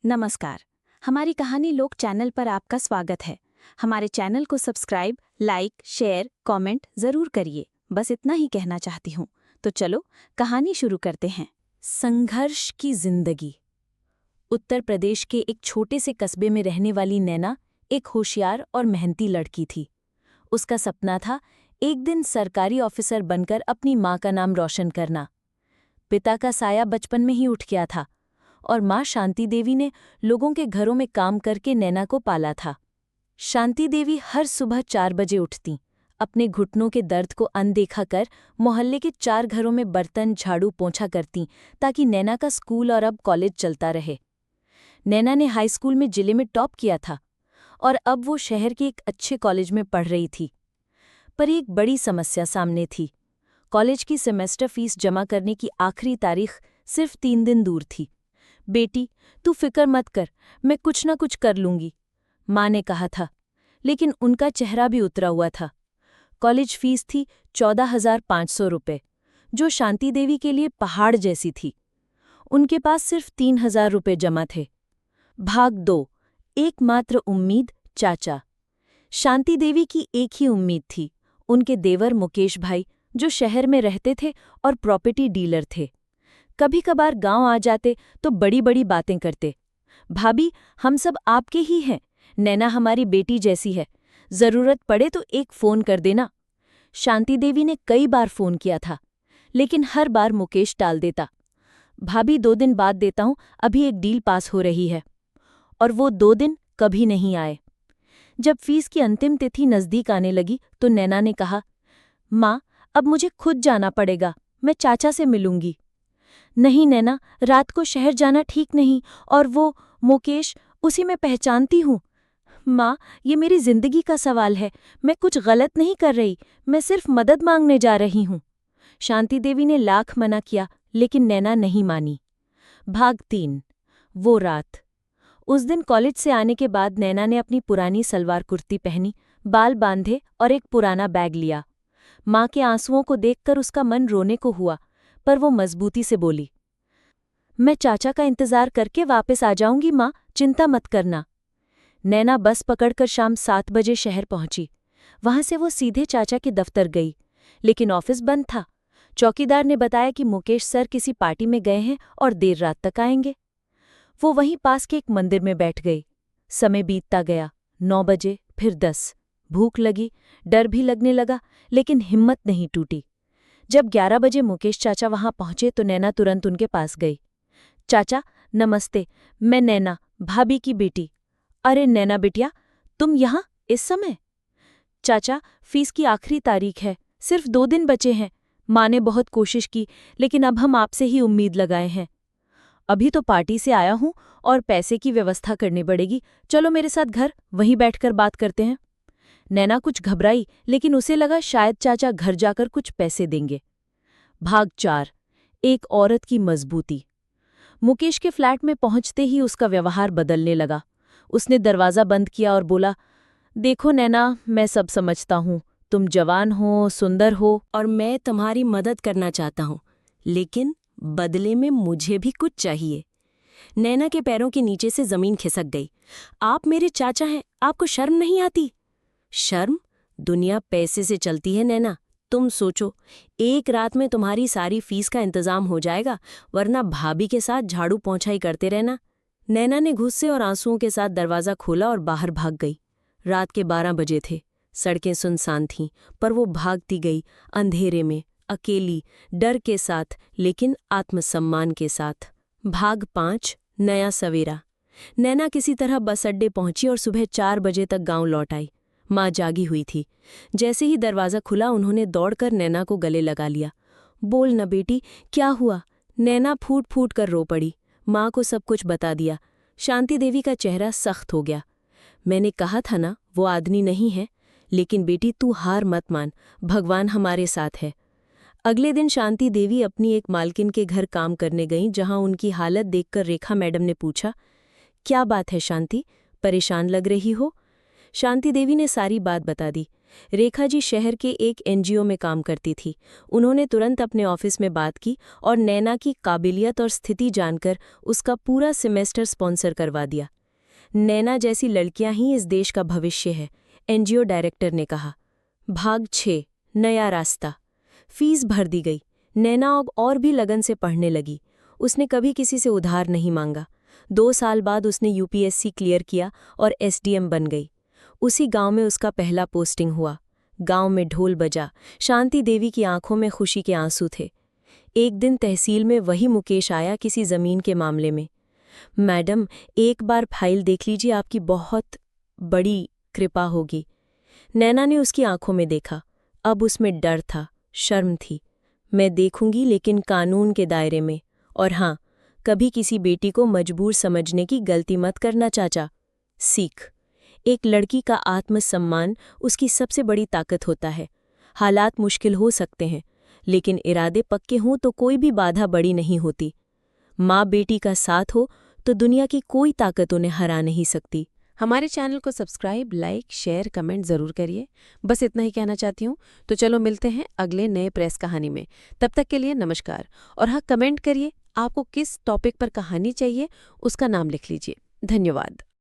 नमस्कार। हमारी कहानी लोक चैनल पर आपका स्वागत है। हमारे चैनल को सब्सक्राइब, लाइक, शेयर, कमेंट जरूर करिए। बस इतना ही कहना चाहती हूँ। तो चलो कहानी शुरू करते हैं। संघर्ष की जिंदगी। उत्तर प्रदेश के एक छोटे से कस्बे में रहने वाली नैना एक होशियार और मेहनती लड़की थी। उसका सपना था एक दिन सरकारी ऑफिसर बनकर अपनी माँ का नाम रोशन करना। पिता का साया बचपन में ही उठ गया था और माँ शांति देवी ने लोगों के घरों में काम करके नैना को पाला था। शांति देवी हर सुबह 4 बजे उठतीं, अपने घुटनों के दर्द को अनदेखा कर मोहल्ले के 4 घरों में बर्तन झाड़ू पोंछा करतीं ताकि नैना का स्कूल और अब कॉलेज चलता रहे। नैना ने हाई स्कूल में जिले में टॉप किया था और अब वो शहर के एक अच्छे कॉलेज में पढ़ रही थी। पर एक बड़ी समस्या सामने थी। कॉलेज की सेमेस्टर फीस जमा करने की आखिरी तारीख सिर्फ 3 दिन दूर थी। बेटी, तू फिक्र मत कर, मैं कुछ न कुछ कर लूंगी, माँ ने कहा था, लेकिन उनका चेहरा भी उतरा हुआ था। कॉलेज फीस थी 14,500 रुपये, जो शांति देवी के लिए पहाड़ जैसी थी। उनके पास सिर्फ 3,000 रुपये जमा थे। भाग 2। एकमात्र उम्मीद, चाचा। शांति देवी की एक ही उम्मीद थी, उनके देवर मुकेश भाई, जो शहर में रहते थे और प्रॉपर्टी डीलर थे। कभी कभार गांव आ जाते तो बड़ी बड़ी बातें करते। भाभी, हम सब आपके ही हैं, नैना हमारी बेटी जैसी है, जरूरत पड़े तो एक फ़ोन कर देना। शांति देवी ने कई बार फ़ोन किया था, लेकिन हर बार मुकेश टाल देता। भाभी 2 दिन बाद देता हूँ, अभी एक डील पास हो रही है। और वो 2 दिन कभी नहीं आए। जब फीस की अंतिम तिथि नज़दीक आने लगी तो नैना ने कहा, माँ, अब मुझे खुद जाना पड़ेगा, मैं चाचा से मिलूंगी। नहीं नैना, रात को शहर जाना ठीक नहीं, और वो मुकेश, उसी मैं पहचानती हूँ। माँ, ये मेरी जिंदगी का सवाल है, मैं कुछ गलत नहीं कर रही, मैं सिर्फ मदद मांगने जा रही हूँ। शांति देवी ने लाख मना किया, लेकिन नैना नहीं मानी। भाग 3। वो रात। उस दिन कॉलेज से आने के बाद नैना ने अपनी पुरानी सलवार कुर्ती पहनी, बाल बांधे और एक पुराना बैग लिया। माँ के आंसुओं को देखकर उसका मन रोने को हुआ, पर वो मजबूती से बोली, मैं चाचा का इंतजार करके वापस आ जाऊंगी माँ, चिंता मत करना। नैना बस पकड़कर शाम 7 बजे शहर पहुंची। वहां से वो सीधे चाचा के दफ्तर गई, लेकिन ऑफिस बंद था। चौकीदार ने बताया कि मुकेश सर किसी पार्टी में गए हैं और देर रात तक आएंगे। वो वहीं पास के एक मंदिर में बैठ गई। समय बीतता गया, 9 बजे, फिर 10। भूख लगी, डर भी लगने लगा, लेकिन हिम्मत नहीं टूटी। जब 11 बजे मुकेश चाचा वहां पहुंचे तो नैना तुरंत उनके पास गई। चाचा, नमस्ते, मैं नैना, भाभी की बेटी। अरे नैना बिटिया, तुम यहाँ इस समय? चाचा, फीस की आखिरी तारीख है, सिर्फ 2 दिन बचे हैं। माँ ने बहुत कोशिश की, लेकिन अब हम आपसे ही उम्मीद लगाए हैं। अभी तो पार्टी से आया हूँ और पैसे की व्यवस्था करनी पड़ेगी, चलो मेरे साथ घर, वहीं बैठकर बात करते हैं। नैना कुछ घबराई, लेकिन उसे लगा शायद चाचा घर जाकर कुछ पैसे देंगे। भाग 4। एक औरत की मजबूती। मुकेश के फ्लैट में पहुंचते ही उसका व्यवहार बदलने लगा। उसने दरवाज़ा बंद किया और बोला, देखो नैना, मैं सब समझता हूँ, तुम जवान हो, सुंदर हो और मैं तुम्हारी मदद करना चाहता हूँ, लेकिन बदले में मुझे भी कुछ चाहिए। नैना के पैरों के नीचे से जमीन खिसक गई। आप मेरे चाचा हैं, आपको शर्म नहीं आती? शर्म? दुनिया पैसे से चलती है नैना। तुम सोचो, एक रात में तुम्हारी सारी फीस का इंतजाम हो जाएगा, वरना भाभी के साथ झाड़ू पोंछाई करते रहना। नैना ने गुस्से और आंसुओं के साथ दरवाज़ा खोला और बाहर भाग गई। रात के 12 बजे थे। सड़कें सुनसान थीं, पर वो भागती गई, अंधेरे में, अकेली, डर के साथ, लेकिन आत्मसम्मान के साथ। भाग 5। नया सवेरा। नैना किसी तरह बस अड्डे पहुंची और सुबह 4 बजे तक गांव लौट आई। माँ जागी हुई थी। जैसे ही दरवाज़ा खुला उन्होंने दौड़कर नैना को गले लगा लिया। बोल न बेटी, क्या हुआ? नैना फूट फूट कर रो पड़ी। माँ को सब कुछ बता दिया। शांति देवी का चेहरा सख्त हो गया। मैंने कहा था ना, वो आदमी नहीं है, लेकिन बेटी तू हार मत मान, भगवान हमारे साथ है। अगले दिन शांति देवी अपनी एक मालकिन के घर काम करने गईं, जहां उनकी हालत देखकर रेखा मैडम ने पूछा, क्या बात है शांति, परेशान लग रही हो? शांति देवी ने सारी बात बता दी। रेखा जी शहर के एक एनजीओ में काम करती थी। उन्होंने तुरंत अपने ऑफिस में बात की और नैना की काबिलियत और स्थिति जानकर उसका पूरा सेमेस्टर स्पॉन्सर करवा दिया। नैना जैसी लड़कियां ही इस देश का भविष्य है, एनजीओ डायरेक्टर ने कहा। भाग 6, नया रास्ता। फीस भर दी गई। नैना अब और भी लगन से पढ़ने लगी। उसने कभी किसी से उधार नहीं मांगा। 2 साल बाद उसने यूपीएससी क्लियर किया और एसडीएम बन गई। उसी गांव में उसका पहला पोस्टिंग हुआ। गांव में ढोल बजा, शांति देवी की आंखों में खुशी के आंसू थे। एक दिन तहसील में वही मुकेश आया किसी जमीन के मामले में। मैडम, एक बार फाइल देख लीजिए, आपकी बहुत बड़ी कृपा होगी। नैना ने उसकी आंखों में देखा। अब उसमें डर था, शर्म थी। मैं देखूंगी, लेकिन कानून के दायरे में। और हाँ, कभी किसी बेटी को मजबूर समझने की गलती मत करना चाचा। सीख। एक लड़की का आत्मसम्मान उसकी सबसे बड़ी ताकत होता है। हालात मुश्किल हो सकते हैं, लेकिन इरादे पक्के हों तो कोई भी बाधा बड़ी नहीं होती। माँ बेटी का साथ हो तो दुनिया की कोई ताकत उन्हें हरा नहीं सकती। हमारे चैनल को सब्सक्राइब, लाइक, शेयर, कमेंट ज़रूर करिए। बस इतना ही कहना चाहती हूँ। तो चलो मिलते हैं अगले नए प्रेस कहानी में। तब तक के लिए नमस्कार। और हाँ, कमेंट करिए आपको किस टॉपिक पर कहानी चाहिए, उसका नाम लिख लीजिए। धन्यवाद।